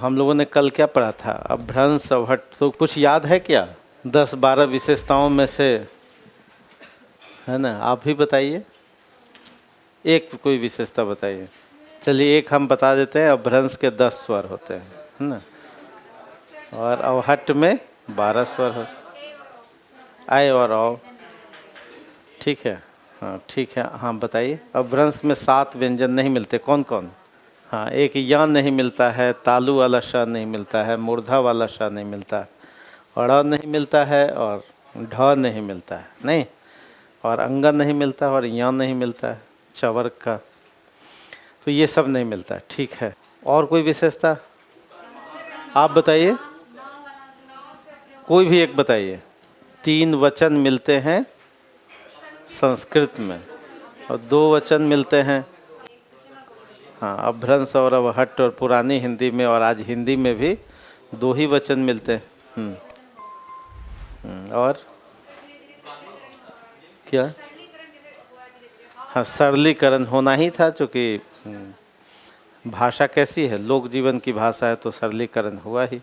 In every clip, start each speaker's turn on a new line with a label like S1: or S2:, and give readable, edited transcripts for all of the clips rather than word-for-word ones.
S1: हम लोगों ने कल क्या पढ़ा था? अभ्रंश अवहट। तो कुछ याद है क्या 10-12 विशेषताओं में से? है ना, आप भी बताइए, एक कोई विशेषता बताइए। चलिए एक हम बता देते हैं। अभ्रंश के 10 स्वर होते हैं, है ना, और अवहट में 12 स्वर होते, आय और औ। ठीक है, हाँ ठीक है, हाँ बताइए। अभ्रंश में 7 व्यंजन नहीं मिलते, कौन कौन? हाँ, एक या नहीं मिलता है, तालु वाला श नहीं मिलता है, मूर्धा वाला श नहीं मिलता है, ड़ नहीं मिलता है, और ढ नहीं मिलता है, नहीं, और अंग नहीं मिलता, और या नहीं मिलता है, चवर का, तो ये सब नहीं मिलता है। ठीक है, और कोई विशेषता आप बताइए, कोई भी एक बताइए। 3 वचन मिलते हैं संस्कृत में और 2 वचन मिलते हैं, हाँ, अभ्रंश और अवहट, और पुरानी हिंदी में और आज हिंदी में भी 2 ही वचन मिलते हैं। और क्या? हाँ, सरलीकरण होना ही था, चूँकि भाषा कैसी है, लोक जीवन की भाषा है, तो सरलीकरण हुआ ही।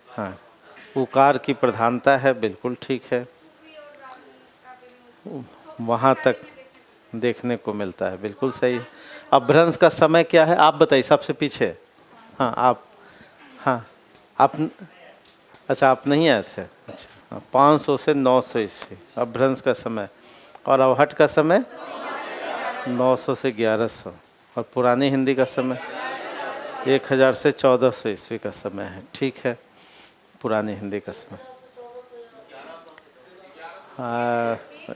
S1: हाँ, उकार की प्रधानता है, बिल्कुल ठीक है, वहाँ तक देखने को मिलता है, बिल्कुल सही है। अभ्रंश का समय क्या है आप बताइए, सबसे पीछे। हाँ आप, हाँ आप, अच्छा आप नहीं आए थे, अच्छा। 500 से 900 ईस्वी अभ्रंश का समय, और अवहट का समय 900 से 1100, और पुरानी हिंदी का समय 1000 से 1400 ईस्वी का समय है। ठीक है, पुरानी हिंदी का समय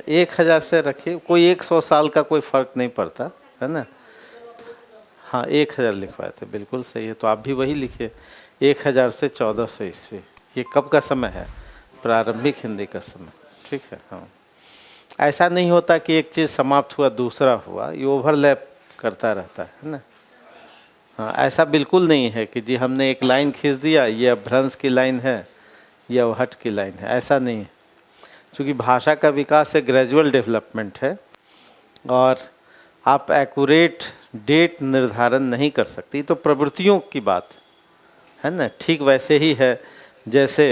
S1: 1000 से रखिए, कोई 100 साल का कोई फर्क नहीं पड़ता, है ना। हाँ 1000 लिखवाए थे, बिल्कुल सही है, तो आप भी वही लिखिए, 1000 से 1400 ईस्वी। ये कब का समय है? प्रारंभिक हिंदी का समय। ठीक है, हाँ, ऐसा नहीं होता कि एक चीज़ समाप्त हुआ दूसरा हुआ, ये ओवरलैप करता रहता है ना। हाँ, ऐसा बिल्कुल नहीं है कि जी हमने एक लाइन खींच दिया, ये अभ्रंश की लाइन है, ये अवहट की लाइन है, ऐसा नहीं है। क्योंकि भाषा का विकास एक ग्रेजुअल डेवलपमेंट है, और आप एक्यूरेट डेट निर्धारण नहीं कर सकती, तो प्रवृत्तियों की बात है ना। ठीक वैसे ही है जैसे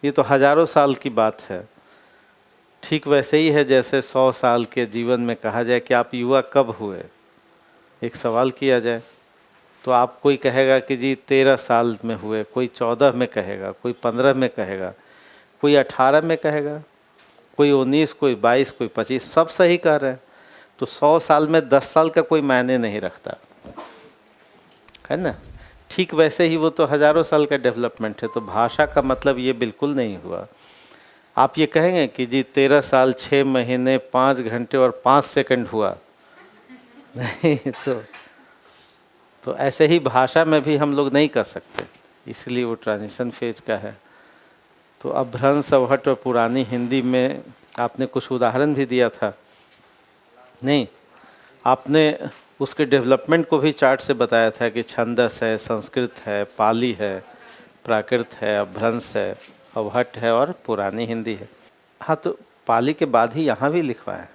S1: ये तो हजारों साल की बात है, ठीक वैसे ही है जैसे 100 साल के जीवन में कहा जाए कि आप युवा कब हुए, एक सवाल किया जाए, तो आप कोई कहेगा कि जी 13 साल में हुए, कोई 14 में कहेगा, कोई 15 में कहेगा, कोई 18 में कहेगा, कोई 19, कोई 22, कोई 25, सब सही कह रहे हैं। तो 100 साल में 10 साल का कोई मायने नहीं रखता, है ना। ठीक वैसे ही वो तो हजारों साल का डेवलपमेंट है, तो भाषा का मतलब ये बिल्कुल नहीं हुआ। आप ये कहेंगे कि जी 13 साल 6 महीने 5 घंटे और 5 सेकंड हुआ, नहीं, तो ऐसे ही भाषा में भी हम लोग नहीं कर सकते, इसलिए वो ट्रांजिशन फेज का है। तो अभ्रंश अवहट और पुरानी हिंदी में आपने कुछ उदाहरण भी दिया था, नहीं, आपने उसके डेवलपमेंट को भी चार्ट से बताया था कि छंदस है, संस्कृत है, पाली है, प्राकृत है, अभ्रंश है, अवहट है, और पुरानी हिंदी है। हाँ, तो पाली के बाद ही यहाँ भी लिखवा है,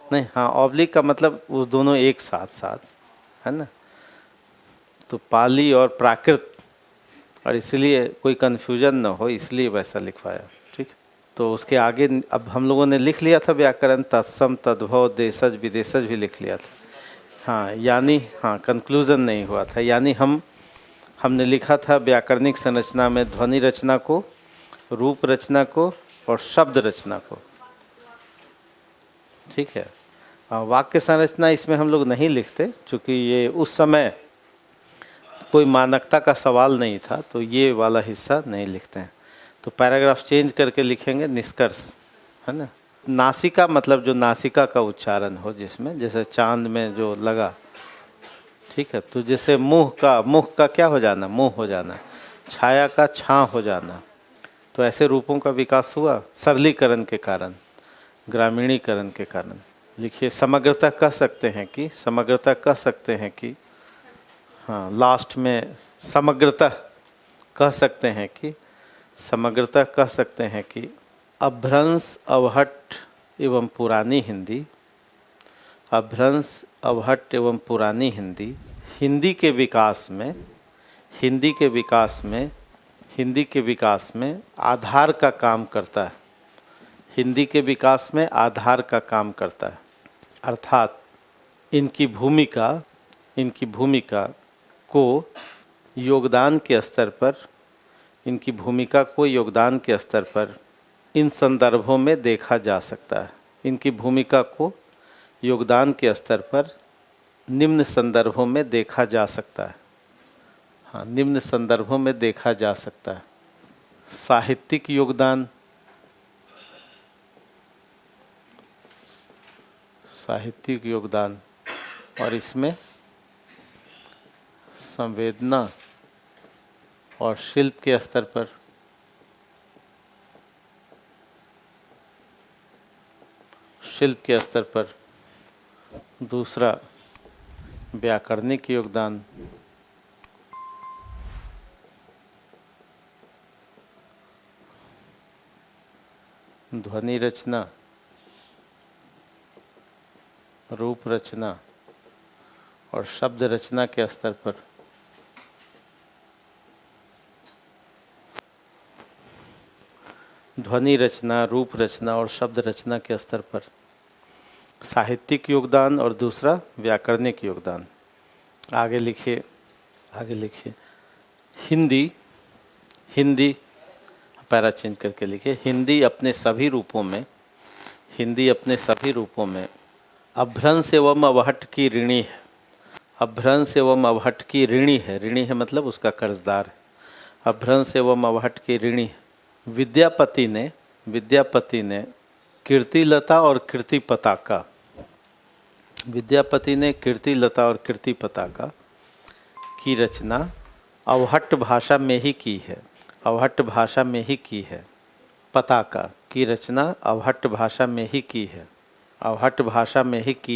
S1: नहीं, हाँ, ऑब्लिक का मतलब वो दोनों एक साथ साथ, है ना। तो पाली और प्राकृत, और इसलिए कोई कन्फ्यूजन ना हो, इसलिए वैसा लिखवाया। ठीक, तो उसके आगे अब हम लोगों ने लिख लिया था व्याकरण, तत्सम, तद्भव, देशज, विदेशज भी लिख लिया था। हाँ, यानी हाँ, कंक्लूजन नहीं हुआ था, यानी हमने लिखा था व्याकरणिक संरचना में ध्वनि रचना को, रूप रचना को, और शब्द रचना को। ठीक है, वाक्य संरचना इसमें हम लोग नहीं लिखते, क्योंकि ये उस समय कोई मानकता का सवाल नहीं था, तो ये वाला हिस्सा नहीं लिखते हैं। तो पैराग्राफ चेंज करके लिखेंगे निष्कर्ष, है ना। नासिका मतलब जो नासिका का उच्चारण हो, जिसमें जैसे चांद में जो लगा, ठीक है, तो जैसे मुंह का क्या हो जाना, मुंह हो जाना, छाया का छां हो जाना, तो ऐसे रूपों का विकास हुआ सरलीकरण के कारण, ग्रामीणीकरण के कारण। लिखिए समग्रता कह सकते हैं कि, समग्रता कह सकते हैं कि, हाँ, लास्ट में समग्रता कह सकते हैं कि, समग्रता कह सकते हैं कि अभ्रंश अवहट एवं पुरानी हिंदी, अभ्रंश अवहट एवं पुरानी हिंदी हिंदी के विकास में हिंदी के विकास में आधार का काम करता है। हिंदी के विकास में आधार का काम करता है, अर्थात इनकी भूमिका को योगदान के स्तर पर इन संदर्भों में देखा जा सकता है। इनकी भूमिका को योगदान के स्तर पर निम्न संदर्भों में देखा जा सकता है। हाँ, निम्न संदर्भों में देखा जा सकता है। साहित्यिक योगदान और इसमें संवेदना और शिल्प के स्तर पर दूसरा व्याकरणिक योगदान, ध्वनि रचना, रूप रचना और शब्द रचना के स्तर पर साहित्यिक योगदान और दूसरा व्याकरणिक योगदान। आगे लिखिए हिंदी पैरा चेंज करके लिखिए। हिंदी अपने सभी रूपों में अभ्रंश एवं अवहट्ठ की ऋणी है। ऋणी है मतलब उसका कर्जदार है। अभ्रंश एवं अवहट्ठ की ऋणी है। विद्यापति ने कीर्तिलता और कीर्ति पताका की रचना अवहट्ठ भाषा में ही की है। पताका की रचना अवहट्ठ भाषा में ही की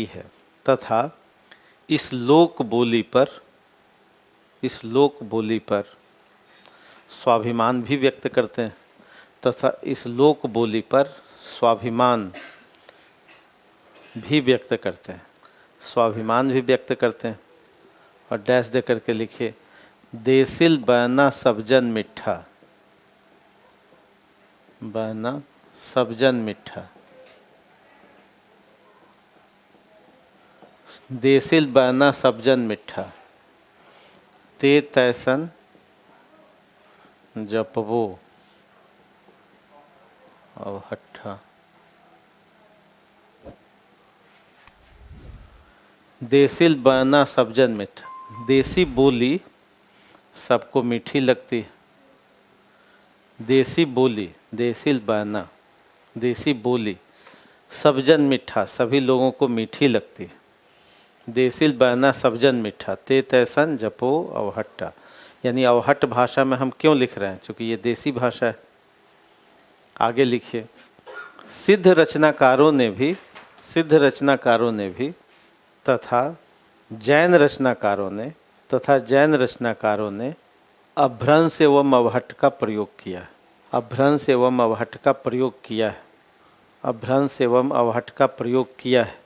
S1: है तथा इस लोक बोली पर स्वाभिमान भी व्यक्त करते हैं और डैश दे करके लिखिए देसिल बहना सबजन मिठा। देसिल बहना सबजन मिठा ते तैसन जपवो अवहट्ठा। देसिल बहना सबजन मिठा, देसी बोली सबको मीठी लगती है। देसी बोली सबजन मिठा, सभी लोगों को मीठी लगती है। देसिल बहना सबजन मिठा ते तैसन जपो अवहट्ठा, यानी अवहट्ठ भाषा में हम क्यों लिख रहे हैं? क्योंकि ये देसी भाषा है। आगे लिखिए सिद्ध रचनाकारों ने भी तथा जैन रचनाकारों ने अभ्रंश एवं अवहट्ठ का प्रयोग किया है।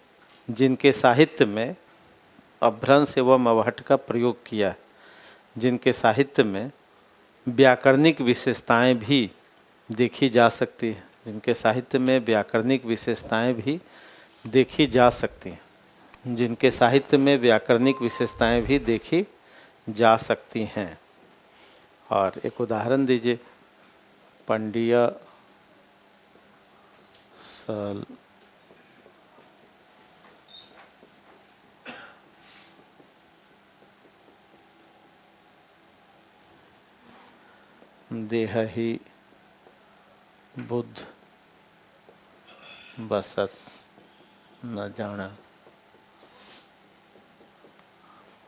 S1: जिनके साहित्य में व्याकरणिक विशेषताएं भी देखी जा सकती हैं। और एक उदाहरण दीजिए पंडिया सल देहहि बुद्ध बसत न जाना।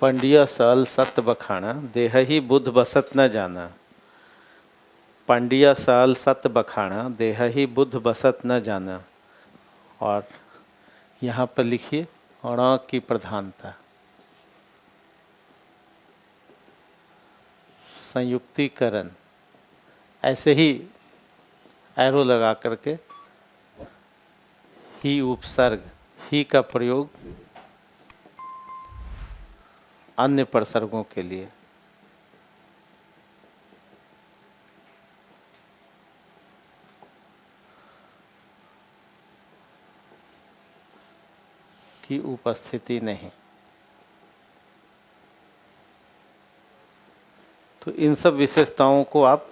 S1: पंडिया सल सत बखाना देहहि बुद्ध बसत न जाना। पंडिया सल सत बखाना देहहि बुद्ध बसत न जाना। और यहाँ पर लिखिए ण की प्रधानता, संयुक्तिकरण, ऐसे ही एरो लगा करके ही उपसर्ग, ही का प्रयोग अन्य प्रसर्गों के लिए, की उपस्थिति नहीं। तो इन सब विशेषताओं को आप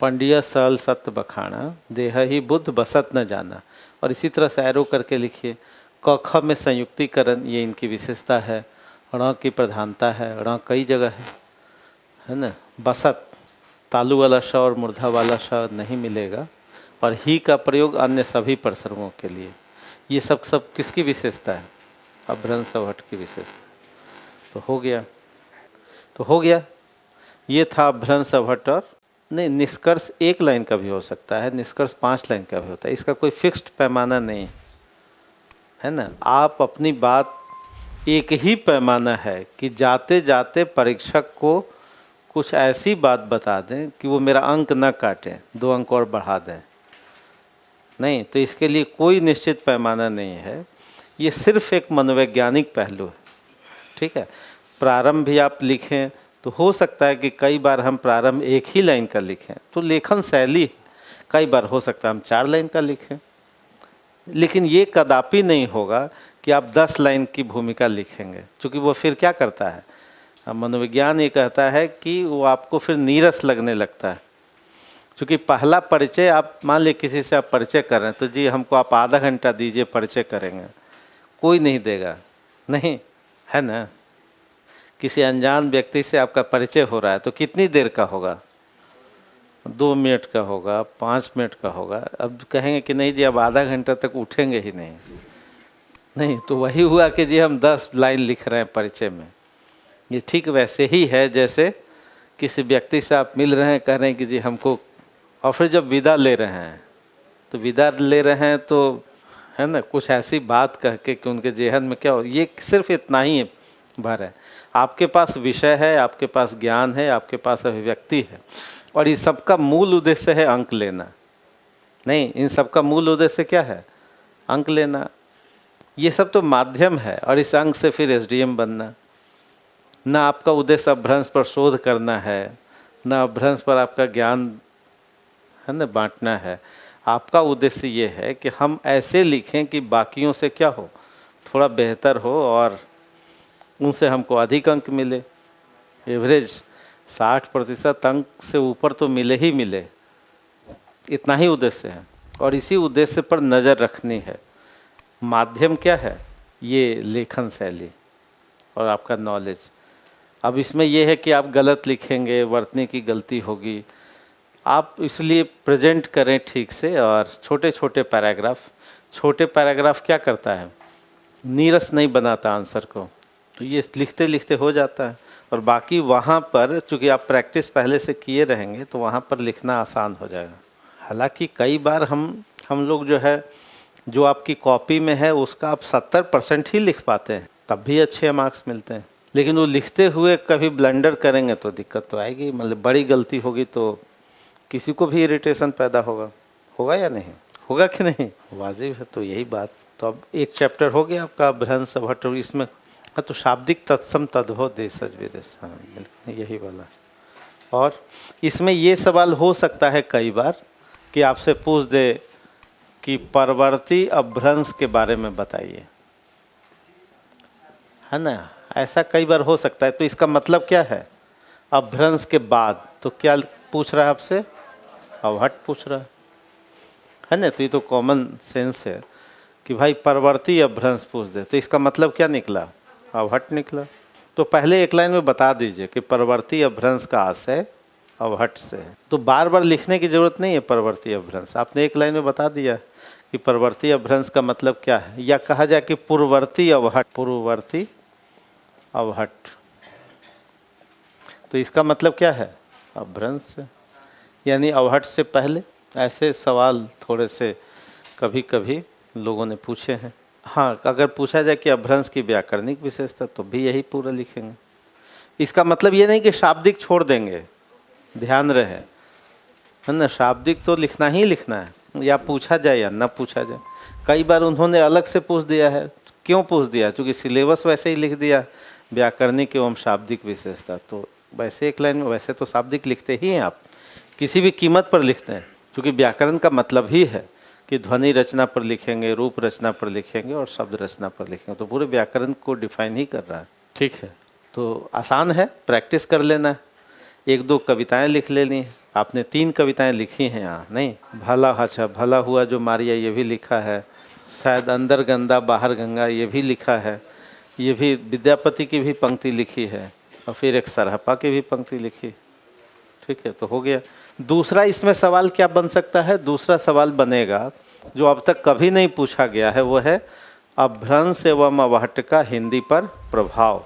S1: पंडिया सल सत्य बखाना देह ही बुद्ध बसत न जाना, और इसी तरह से एरो करके लिखिए। क ख में संयुक्तिकरण, ये इनकी विशेषता है। ण की प्रधानता है, ण कई जगह है ना। बसत, तालु वाला श और मूर्धा वाला श नहीं मिलेगा, और ही का प्रयोग अन्य सभी प्रसंगों के लिए। ये सब किसकी विशेषता है? अभ्रंश अवहट की विशेषता। तो हो गया। ये था अभ्रंश अवहट। और नहीं, निष्कर्ष एक लाइन का भी हो सकता है, निष्कर्ष 5 लाइन का भी होता है। इसका कोई फिक्स्ड पैमाना नहीं है ना। आप अपनी बात, एक ही पैमाना है कि जाते जाते परीक्षक को कुछ ऐसी बात बता दें कि वो मेरा अंक न काटें, 2 अंक और बढ़ा दें। नहीं, तो इसके लिए कोई निश्चित पैमाना नहीं है। ये सिर्फ एक मनोवैज्ञानिक पहलू है। ठीक है, प्रारंभ भी आप लिखें तो हो सकता है कि कई बार हम प्रारंभ एक ही लाइन का लिखें, तो लेखन शैली। कई बार हो सकता है हम 4 लाइन का लिखें, लेकिन ये कदापि नहीं होगा कि आप 10 लाइन की भूमिका लिखेंगे, क्योंकि वो फिर क्या करता है, मनोविज्ञान ये कहता है कि वो आपको फिर नीरस लगने लगता है। क्योंकि पहला परिचय, आप मान लीजिए किसी से आप परिचय कर रहे हैं, तो जी हमको आप आधा घंटा दीजिए, परिचय करेंगे, कोई नहीं देगा, नहीं है ना। किसी अनजान व्यक्ति से आपका परिचय हो रहा है तो कितनी देर का होगा? 2 मिनट का होगा, 5 मिनट का होगा। अब कहेंगे कि नहीं जी अब आधा घंटा तक उठेंगे ही नहीं, तो वही हुआ कि जी हम 10 लाइन लिख रहे हैं परिचय में। ये ठीक वैसे ही है जैसे किसी व्यक्ति से आप मिल रहे हैं, कह रहे हैं कि जी हमको, और फिर जब विदा ले रहे हैं तो विदा ले रहे हैं तो है ना, कुछ ऐसी बात कह के कि उनके जेहन में क्या हो, ये सिर्फ इतना ही भर है। आपके पास विषय है, आपके पास ज्ञान है, आपके पास अभिव्यक्ति है, और इस सबका मूल उद्देश्य है अंक लेना। नहीं, इन सबका मूल उद्देश्य क्या है? अंक लेना। ये सब तो माध्यम है, और इस अंक से फिर एसडीएम बनना। ना आपका उद्देश्य अभ्रंश पर शोध करना है, ना अभ्रंश पर आपका ज्ञान है ना बांटना है। आपका उद्देश्य ये है कि हम ऐसे लिखें कि बाकियों से क्या हो, थोड़ा बेहतर हो, और उनसे हमको अधिक अंक मिले। एवरेज 60% अंक से ऊपर तो मिले ही मिले, इतना ही उद्देश्य है, और इसी उद्देश्य पर नज़र रखनी है। माध्यम क्या है? ये लेखन शैली और आपका नॉलेज। अब इसमें यह है कि आप गलत लिखेंगे, वर्तनी की गलती होगी, आप इसलिए प्रेजेंट करें ठीक से। और छोटे छोटे पैराग्राफ, छोटे पैराग्राफ क्या करता है, नीरस नहीं बनाता आंसर को, तो ये लिखते लिखते हो जाता है। और बाकी वहाँ पर चूँकि आप प्रैक्टिस पहले से किए रहेंगे तो वहाँ पर लिखना आसान हो जाएगा। हालांकि कई बार हम लोग जो है, जो आपकी कॉपी में है उसका आप 70% ही लिख पाते हैं, तब भी अच्छे मार्क्स मिलते हैं। लेकिन वो लिखते हुए कभी ब्लंडर करेंगे तो दिक्कत तो आएगी, मतलब बड़ी गलती होगी तो किसी को भी इरिटेशन पैदा होगा या नहीं होगा कि नहीं, वाजिब है। तो यही बात। तो अब एक चैप्टर हो गया आपका अभ्रंश अवहट। इसमें तो शाब्दिक तत्सम तद्भव देशज विदेश, हाँ बिल्कुल यही वाला। और इसमें ये सवाल हो सकता है कई बार कि आपसे पूछ दे कि परवर्ती अभ्रंश के बारे में बताइए, है ना, ऐसा कई बार हो सकता है। तो इसका मतलब क्या है? अभ्रंश के बाद तो क्या पूछ रहा है आपसे? अवहट पूछ रहा है ना। तो ये तो कॉमन सेंस है कि भाई परवर्ती अभ्रंश पूछ दे, तो इसका मतलब क्या निकला? अवहट निकला। तो पहले एक लाइन में बता दीजिए कि परवर्ती अभ्रंश का आशय अवहट से है। तो बार बार लिखने की जरूरत नहीं है परवर्ती अभ्रंश, आपने एक लाइन में बता दिया कि परवर्ती अभ्रंश का मतलब क्या है। या कहा जाए कि पूर्ववर्ती अवहट, पूर्ववर्ती अवहट, तो इसका मतलब क्या है? अभ्रंश से, यानी अवहट से पहले। ऐसे सवाल थोड़े से कभी कभी लोगों ने पूछे हैं। हाँ, अगर पूछा जाए कि अभ्रंश की व्याकरणिक विशेषता, तो भी यही पूरा लिखेंगे। इसका मतलब ये नहीं कि शाब्दिक छोड़ देंगे, ध्यान रहे, है ना। शाब्दिक तो लिखना ही लिखना है, या पूछा जाए या ना पूछा जाए। कई बार उन्होंने अलग से पूछ दिया है। क्यों पूछ दिया? क्योंकि सिलेबस वैसे ही लिख दिया, व्याकरणिक एवं शाब्दिक विशेषता। तो वैसे एक लाइन में, वैसे तो शाब्दिक लिखते ही हैं आप, किसी भी कीमत पर लिखते हैं, क्योंकि व्याकरण का मतलब ही है कि ध्वनि रचना पर लिखेंगे, रूप रचना पर लिखेंगे और शब्द रचना पर लिखेंगे, तो पूरे व्याकरण को डिफाइन ही कर रहा है। ठीक है, तो आसान है, प्रैक्टिस कर लेना है। 1-2 कविताएं लिख लेनी है। आपने 3 कविताएं लिखी हैं यहाँ, नहीं? भला, अच्छा, भला हुआ जो मारिया, ये भी लिखा है। शायद अंदर गंगा बाहर गंगा, ये भी लिखा है। ये भी विद्यापति की भी पंक्ति लिखी है, और फिर एक सरहपा की भी पंक्ति लिखी। ठीक है, तो हो गया। दूसरा इसमें सवाल क्या बन सकता है? दूसरा सवाल बनेगा जो अब तक कभी नहीं पूछा गया है, वो है अपभ्रंश एवं अवहट्ट का हिंदी पर प्रभाव।